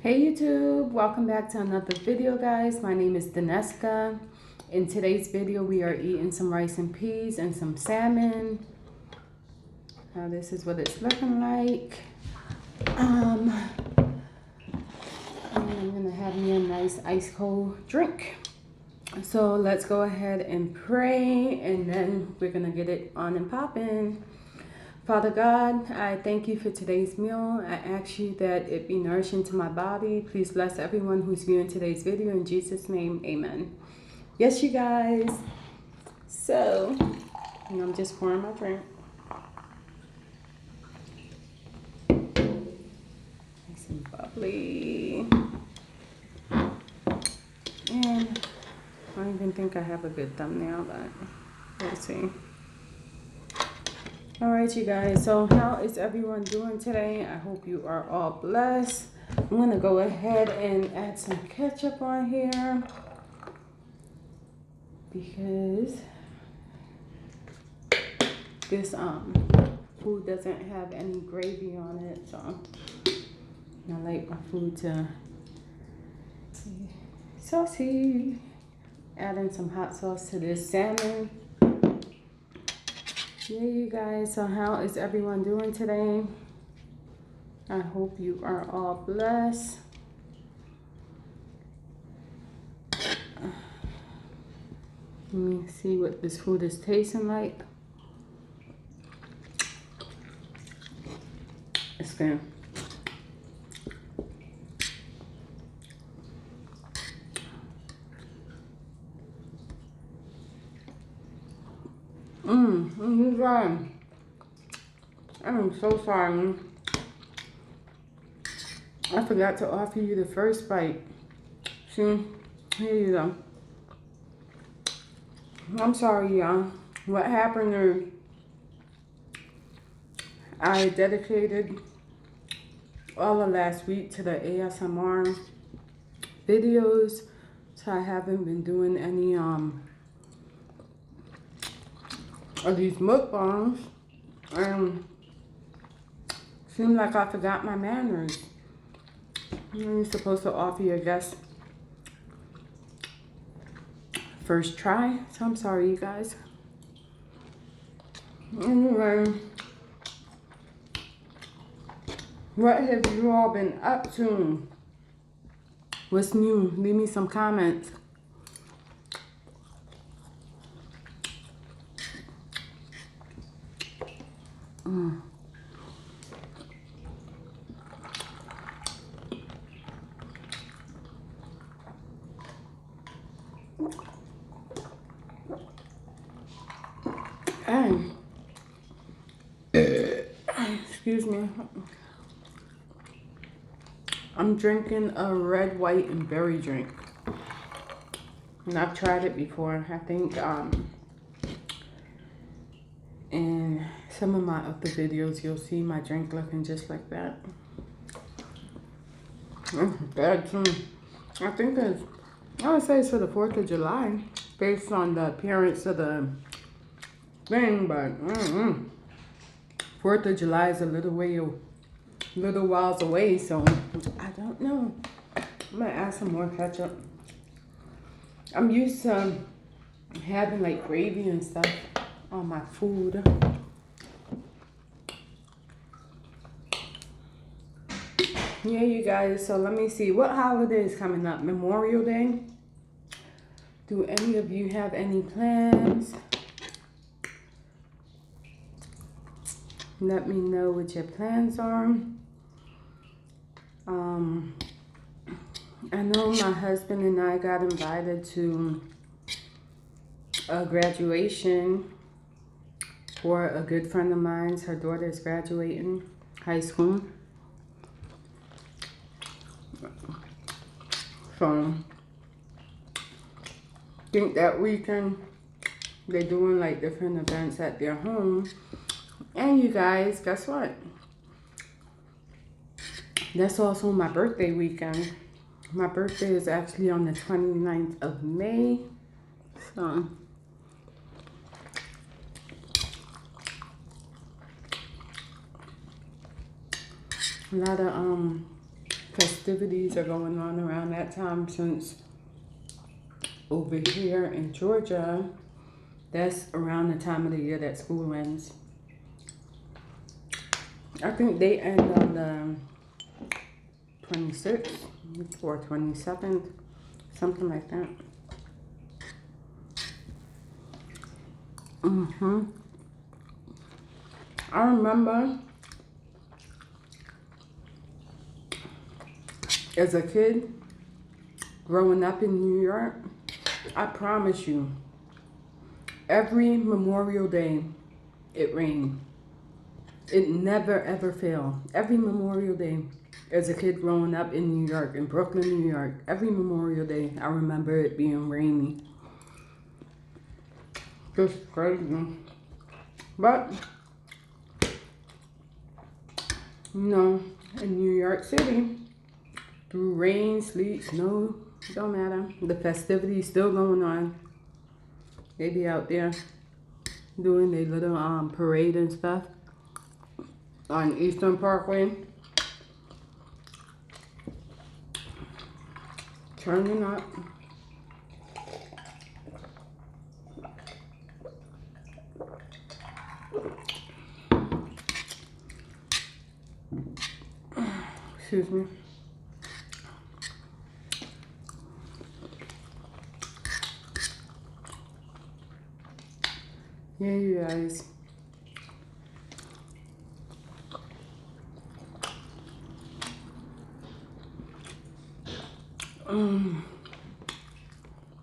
Hey YouTube, welcome back to another video guys. My name is Daneska. In today's video we are eating some rice and peas and some salmon. Now this is what it's looking like. And I'm gonna have me a nice ice cold drink. So let's go ahead and pray and then we're gonna get it on and popping. Father God, I thank you for today's meal. I ask you that it be nourishing to my body. Please bless everyone who's viewing today's video. In Jesus' name, amen. Yes, you guys. So, I'm just pouring my drink. Nice and bubbly. And I don't even think I have a good thumbnail, but we'll see. All right, you guys, so how is everyone doing today? I hope you are all blessed. I'm gonna go ahead and add some ketchup on here because this food doesn't have any gravy on it, so I like my food to be saucy. Adding some hot sauce to this salmon. Yeah, you guys, so how is everyone doing today? I hope you are all blessed. Let me see what this food is tasting like. It's good. You guys, I'm so sorry. I forgot to offer you the first bite. See, here you go. I'm sorry, y'all. What happened is I dedicated all of last week to the ASMR videos, so I haven't been doing any of these mukbangs, and seemed like I forgot my manners. You're supposed to offer your guests first try, so I'm sorry, you guys. Anyway, what have you all been up to? What's new? Leave me some comments. And excuse me, I'm drinking a red, white, and berry drink, and I've tried it before. I think in some of my other videos you'll see my drink looking just like that. Bad too. I think it's, I would say it's for the 4th of July based on the appearance of the thing, but 4th of July is a little whiles away, so I don't know. I'm gonna add some more ketchup. I'm used to having like gravy and stuff on my food. Yeah, you guys, so let me see. What holiday is coming up? Memorial Day? Do any of you have any plans? Let me know what your plans are. I know my husband and I got invited to a graduation for a good friend of mine's. Her daughter is graduating high school. So, I think that weekend they're doing like different events at their home. And you guys, guess what? That's also my birthday weekend. My birthday is actually on the 29th of May. So, a lot of festivities are going on around that time, since over here in Georgia, that's around the time of the year that school ends. I think they end on the 26th or 27th, something like that. I remember as a kid growing up in New York, I promise you, every Memorial Day it rained. It never ever failed. Every Memorial Day as a kid growing up in New York, in Brooklyn, New York, every Memorial Day I remember it being rainy. Just crazy. But, you know, in New York City, through rain, sleet, snow, don't matter. The festivities still going on. They be out there doing their little parade and stuff on Eastern Parkway. Turning up. Excuse me. Yeah, you guys.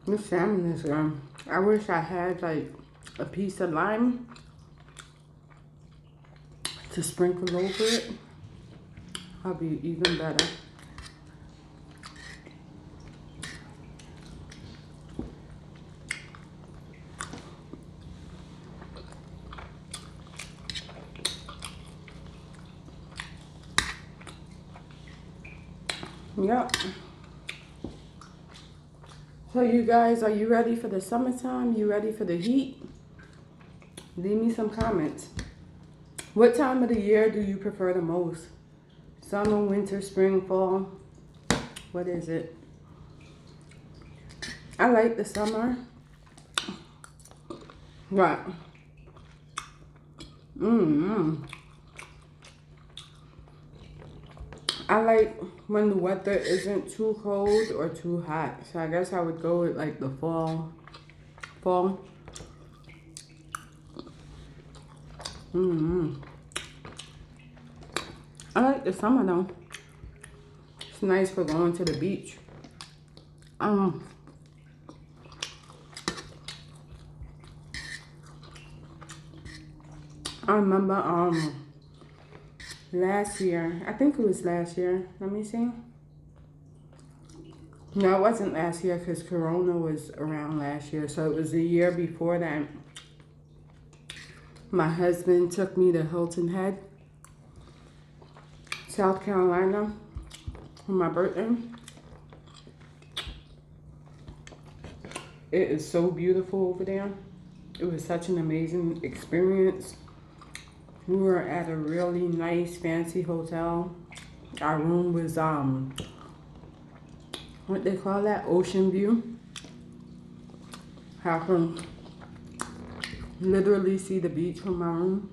This salmon is gone. I wish I had like a piece of lime to sprinkle over it. I'll be even better. Yep. So you guys, are you ready for the summertime? You ready for the heat? Leave me some comments. What time of the year do you prefer the most? Summer, winter, spring, fall? What is it? I like the summer. Right. I like when the weather isn't too cold or too hot. So I guess I would go with like the fall. I like the summer though. It's nice for going to the beach. I remember last year, I think it was last year. Let me see. No, it wasn't last year because Corona was around last year. So it was the year before that. My husband took me to Hilton Head, South Carolina, for my birthday. It is so beautiful over there. It was such an amazing experience. We were at a really nice, fancy hotel. Our room was, what they call that? Ocean view. I can literally see the beach from my room.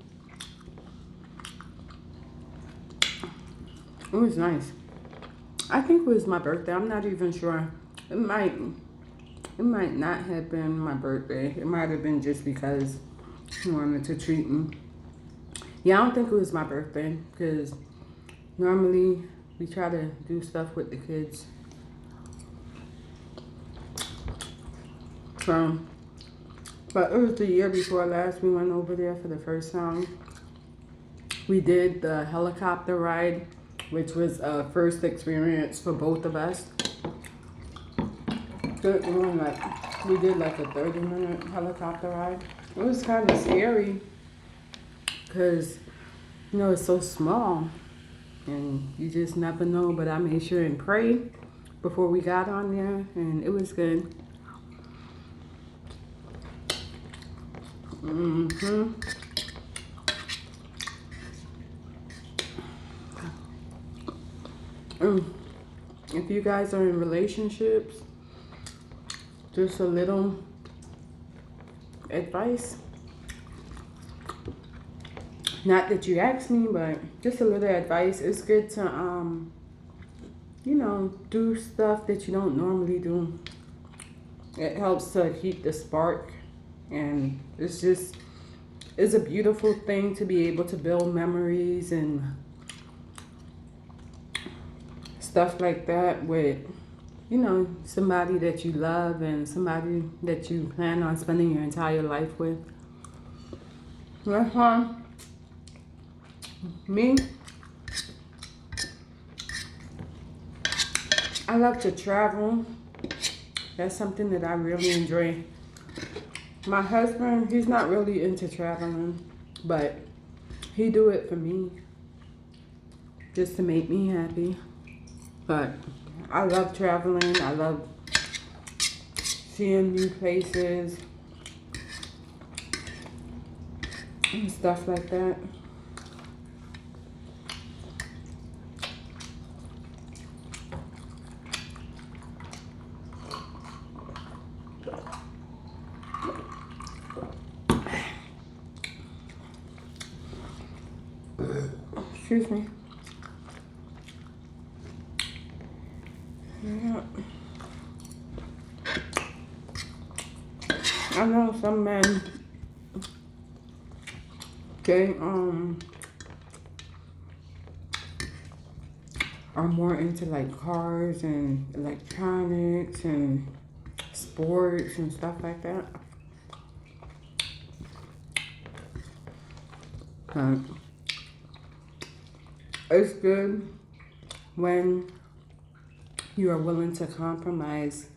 It was nice. I think it was my birthday. I'm not even sure. It might not have been my birthday. It might have been just because he wanted to treat me. Yeah, I don't think it was my birthday because normally we try to do stuff with the kids. So, but it was the year before last we went over there for the first time. We did the helicopter ride, which was a first experience for both of us. We did like a 30-minute helicopter ride. It was kind of scary because, you know, it's so small and you just never know. But I made sure and pray before we got on there, and it was good. if you guys are in relationships, just a little advice. Not that you asked me, but just a little advice. It's good to, you know, do stuff that you don't normally do. It helps to keep the spark, and it's a beautiful thing to be able to build memories and stuff like that with, you know, somebody that you love and somebody that you plan on spending your entire life with. Me, I love to travel. That's something that I really enjoy. My husband, he's not really into traveling, but he do it for me, just to make me happy. But I love traveling. I love seeing new places and stuff like that. Excuse me. Yeah. I know some men, they are more into like cars and electronics and sports and stuff like that. It's good when you are willing to compromise,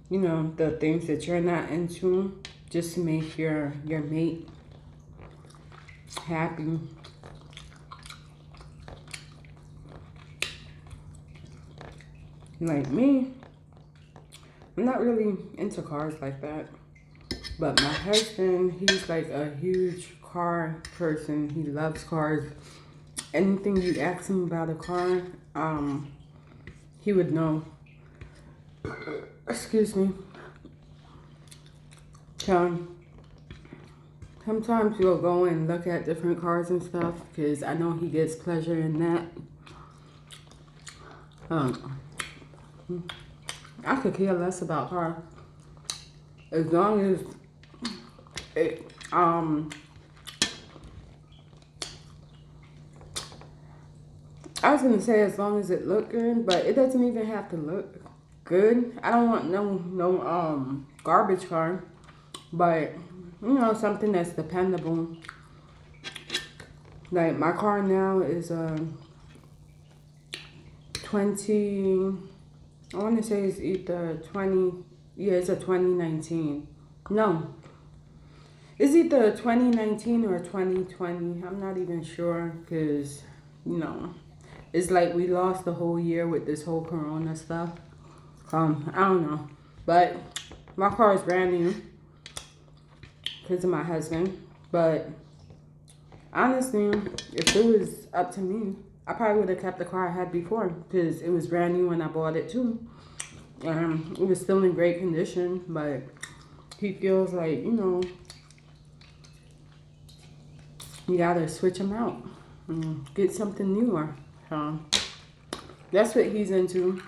you know, the things that you're not into, just to make your mate happy. Like me, I'm not really into cars like that. But my husband, he's like a huge car person. He loves cars. Anything you ask him about a car, he would know. Excuse me. Sometimes we'll go and look at different cars and stuff because I know he gets pleasure in that. I could care less about car as long as it I was gonna say as long as it looked good, but it doesn't even have to look good. I don't want no garbage car, but you know, something that's dependable. Like my car now is a 20. I want to say it's either 20. Yeah, it's a 2019. No, it's either 2019 or 2020. I'm not even sure because, you know, it's like we lost the whole year with this whole corona stuff. I don't know. But my car is brand new because of my husband. But honestly, if it was up to me, I probably would have kept the car I had before because it was brand new when I bought it too. It was still in great condition, but he feels like, you know, you gotta switch them out and get something newer. That's what he's into.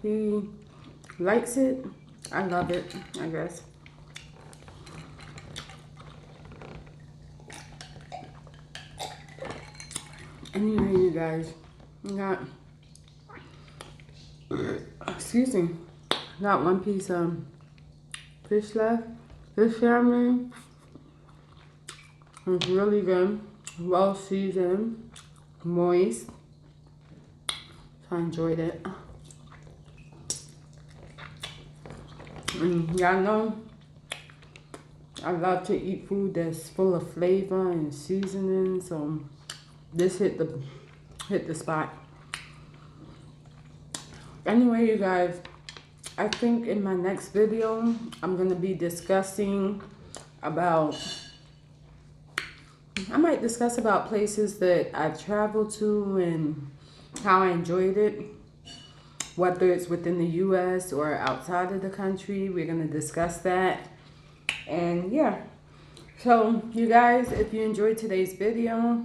He likes it. I love it, I guess. Anyway, you guys, got, excuse me, got one piece of fish left. This family is really good, well seasoned, moist. So I enjoyed it. And y'all know I love to eat food that's full of flavor and seasoning, so this hit the spot. Anyway, you guys, I think in my next video I'm gonna be discussing about, I might discuss about places that I've traveled to and how I enjoyed it. whether it's within the US or outside of the country. We're going to discuss that. And yeah, so you guys, if you enjoyed today's video,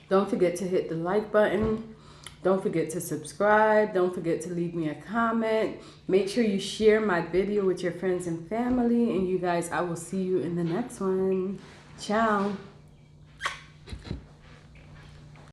don't forget to hit the like button. Don't forget to subscribe. Don't forget to leave me a comment. Make sure you share my video with your friends and family. And you guys, I will see you in the next one. Ciao.